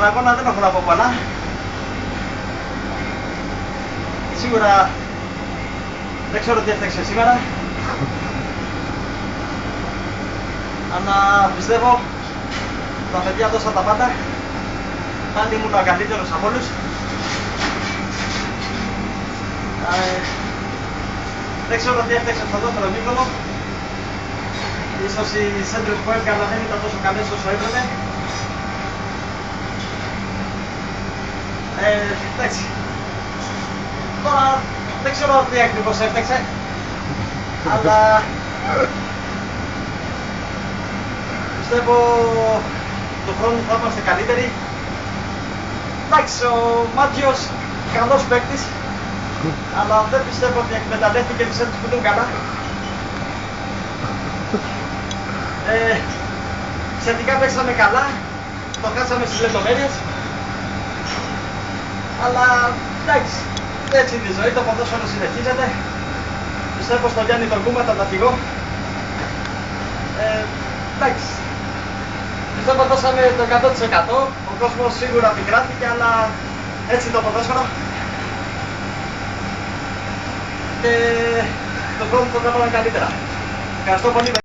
Στον αγώνα δεν έχω να πω πολλά. Σίγουρα δεν ξέρω τι έφταξε σήμερα. Αλλά πιστεύω τα παιδιά δώσαν τα πάντα. Πάλι ήμουν ο καλύτερος από όλους. Δεν ξέρω τι έφταξε στο δεύτερο μήχρονο. Ίσως οι σέντρες που έβγαλα δεν ήταν τόσο καλές όσο έπρεπε. Εντάξει. Τώρα δεν ξέρω τι ακριβώς έφταξε. Αλλά πιστεύω του χρόνου θα είμαστε καλύτεροι. Εντάξει, ο Μάτιος καλός παίκτης, αλλά δεν πιστεύω ότι εκμεταλλεύτηκε τις έντυπες που ήταν καλά. Σχετικά παίξαμε καλά, το χάσαμε στις λεπτομέρειες. Αλλά εντάξει, έτσι είναι η ζωή, το ποδόσφαιρο συνεχίζεται. Πιστεύω στον Γιάννη τον Κούματα τα φυγώ. Εντάξει, πιστεύω δώσαμε το 100%. Ο κόσμος σίγουρα πικράθηκε, αλλά έτσι είναι το ποδόσφαιρο. Και τον κόσμο θα τα πάμε καλύτερα. Ευχαριστώ πολύ.